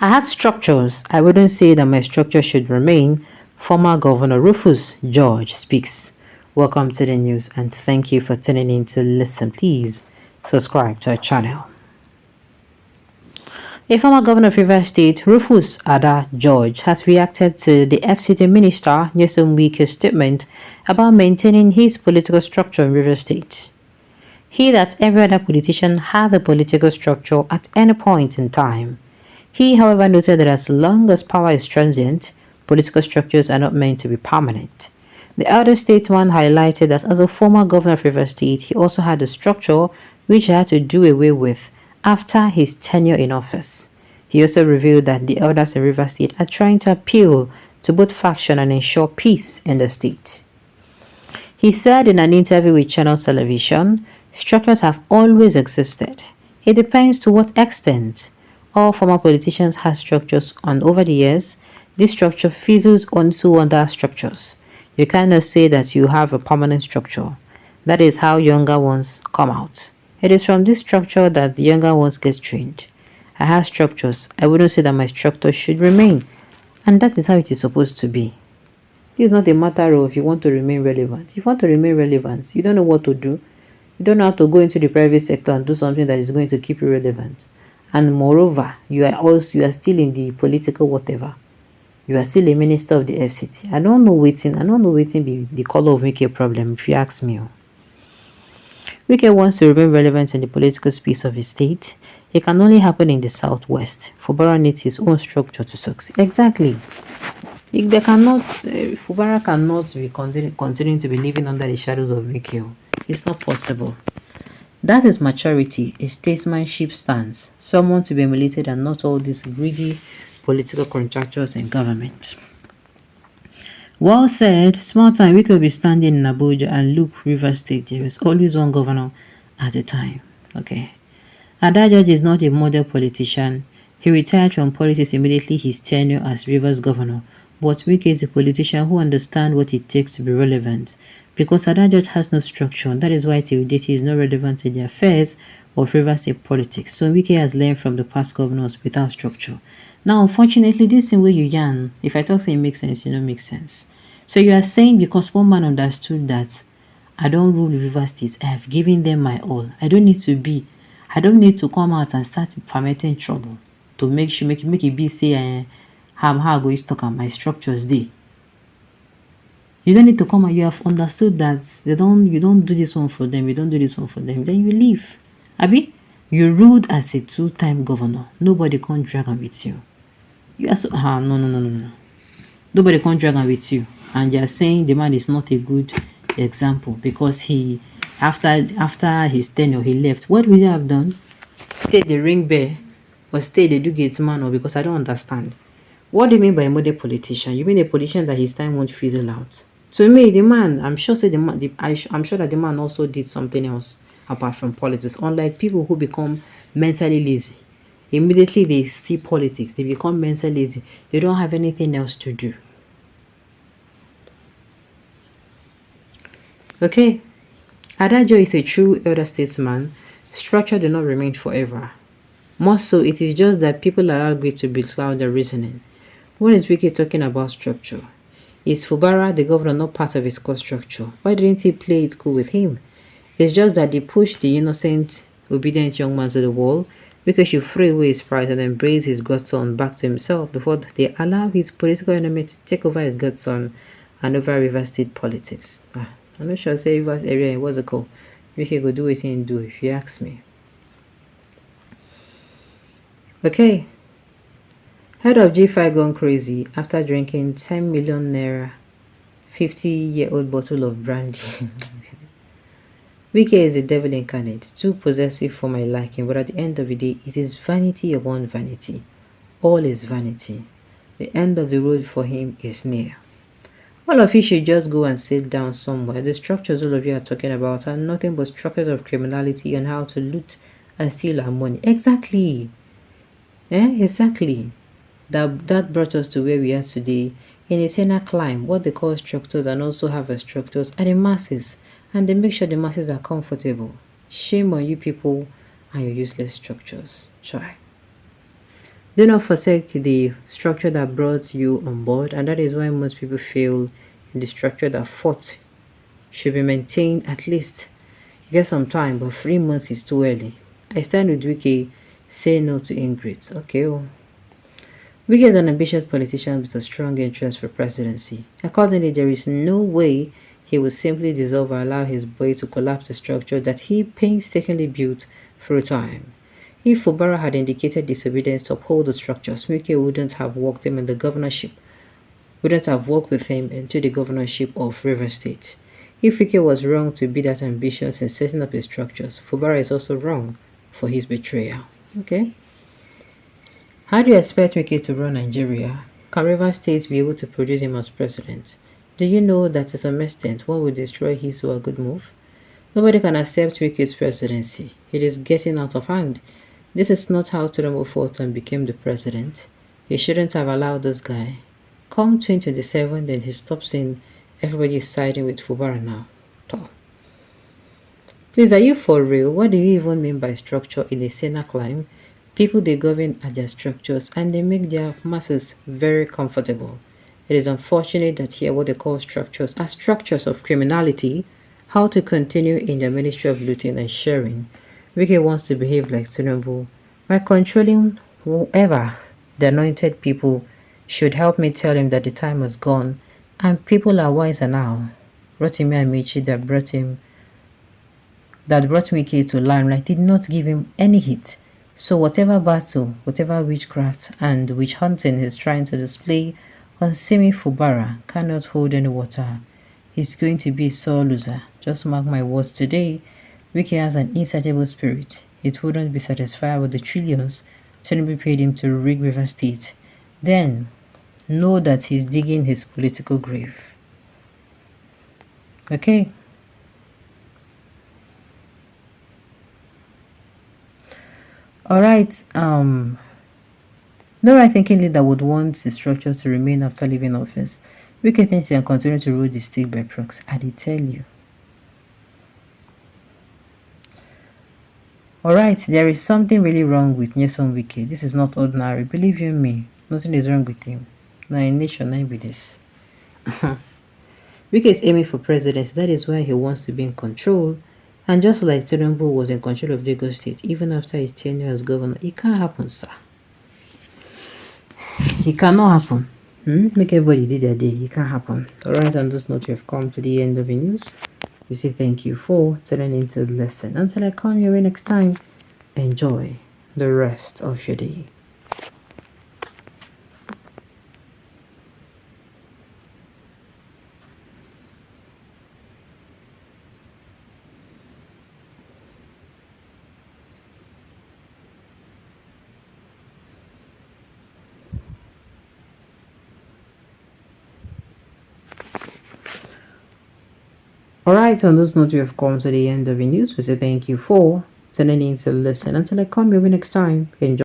I had structures. I wouldn't say that my structure should remain. Former Governor Rufus George speaks. Welcome to the news and thank you for tuning in to listen. Please subscribe to our channel. A former governor of Rivers State, Rufus Ada George, has reacted to the FCT minister Nyesom Wike's statement about maintaining his political structure in Rivers State. He that every other politician had a political structure at any point in time. He, however, noted that as long as power is transient, political structures are not meant to be permanent. The elder statesman highlighted that as a former governor of Rivers State, he also had a structure which he had to do away with after his tenure in office. He also revealed that the elders in Rivers State are trying to appeal to both factions and ensure peace in the state. He said in an interview with Channel Television, structures have always existed. It depends to what extent. All former politicians have structures, and over the years, this structure fizzles onto other structures. You cannot say that you have a permanent structure. That is how younger ones come out. It is from this structure that the younger ones get trained. I have structures. I wouldn't say that my structure should remain. And that is how it is supposed to be. It's not a matter of you want to remain relevant. If you want to remain relevant, you don't know what to do. You don't know how to go into the private sector and do something that is going to keep you relevant. And moreover, you are still in the political whatever. You are still a minister of the FCT. I don't know waiting be the color of Wike problem, if you ask me. Wike wants to remain relevant in the political space of his state. It can only happen in the southwest. Fubara needs his own structure to succeed. Exactly. Fubara cannot be continuing to be living under the shadows of Wike. It's not possible. That is maturity, a statesmanship stance, someone to be emulated and not all these greedy political contractors in government. Well said, small time we could be standing in Abuja and look Rivers State, there is always one governor at a time. Okay. Ada George is not a model politician. He retired from politics immediately his tenure as Rivers governor, but Wike is a politician who understands what it takes to be relevant. Because Ada George has no structure, that is why till date he is not relevant to the affairs of Rivers State politics. So Wike has learned from the past governors without structure. Now, unfortunately, this thing where you yarn, if I talk saying it makes sense, it don't make sense. So you are saying because one man understood that I don't rule Rivers State, I have given them my all. I don't need to come out and start permitting trouble to make it be say how I go is talk on my structures day. You don't need to come and you have understood that you don't do this one for them, you don't do this one for them, then you leave. Abi, you ruled as a 2-time governor. Nobody can drag on with you. You are so no. Nobody can drag on with you. And you are saying the man is not a good example because he after his tenure he left. What would you have done? Stay the ring bear or stay the Dugates man, or because I don't understand. What do you mean by a model politician? You mean a politician that his time won't fizzle out? To me, the man, I'm sure that the man also did something else apart from politics. Unlike people who become mentally lazy, immediately they see politics, they become mentally lazy. They don't have anything else to do. Okay, Adajo is a true elder statesman. Structure do not remain forever. More so, it is just that people are agree to be cloud their reasoning. What is Wike talking about structure? Is Fubara, the governor, not part of his core structure? Why didn't he play it cool with him? It's just that they pushed the innocent, obedient young man to the wall because you threw away his pride and embrace his godson back to himself before they allow his political enemy to take over his godson and over Rivers State politics. I'm not sure say Rivers area what's it called. Wike go do what he do if you ask me. Okay. Head of G5 gone crazy after drinking 10 million naira 50-year-old bottle of brandy. Wike is a devil incarnate, too possessive for my liking, but at the end of the day, it is vanity upon vanity. All is vanity. The end of the road for him is near. All of you should just go and sit down somewhere. The structures all of you are talking about are nothing but structures of criminality and how to loot and steal our money. Exactly. Exactly. That brought us to where we are today. In a sinner climb, what they call structures and also have a structures are the masses, and they make sure the masses are comfortable. Shame on you people and your useless structures. Try. Do not forsake the structure that brought you on board, and that is why most people fail in the structure that fought should be maintained at least. Get some time, but 3 months is too early. I stand with Wiki, say no to ingrates. Okay, oh. Wiki is an ambitious politician with a strong interest for presidency. Accordingly, there is no way he will simply dissolve or allow his boy to collapse the structure that he painstakingly built through time. If Fubara had indicated disobedience to uphold the structures, Wiki wouldn't have walked him in the governorship, wouldn't have walked with him into the governorship of River State. If Wike was wrong to be that ambitious in setting up his structures, Fubara is also wrong for his betrayal. Okay. How do you expect Wike to run Nigeria? Can River State be able to produce him as president? Do you know that to some extent one will destroy his or a good move? Nobody can accept Wike's presidency. It is getting out of hand. This is not how Tinubu fought and became the president. He shouldn't have allowed this guy. Come 2027, then he stops in everybody is siding with Fubara now. Talk. Please, are you for real? What do you even mean by structure in a Sena climb? People they govern at their structures and they make their masses very comfortable. It is unfortunate that here what they call structures are structures of criminality, how to continue in the ministry of looting and sharing. Wike wants to behave like Tinubu by controlling whoever the anointed people should help me tell him that the time has gone and people are wiser now. Rotimi Amici that brought Wike to limelight did not give him any hit. So whatever battle, whatever witchcraft and witch hunting he's trying to display on Simi Fubara cannot hold any water. He's going to be a sore loser. Just mark my words today. Wike has an insatiable spirit. It wouldn't be satisfied with the trillions Tinubu paid him to rig River State. Then, know that he's digging his political grave. Okay? Alright, no right thinking leader would want the structures to remain after leaving office. Wike thinks he can continue to rule the state by proxy. I did tell you. Alright, there is something really wrong with Nyesom Wike. This is not ordinary. Believe you me, nothing is wrong with him. Now in nation, I be this. Wike is aiming for presidency. That is why he wants to be in control. And just like Tinubu was in control of Lagos State, even after his tenure as governor, it can't happen, sir. It cannot happen. Make everybody do their day. It can't happen. Alright, on this note, we have come to the end of the news. We say thank you for tuning into the lesson. Until I come your way next time, enjoy the rest of your day. Alright, on this note, we have come to the end of the news. We say thank you for tuning in to listen. Until I come your way next time, enjoy.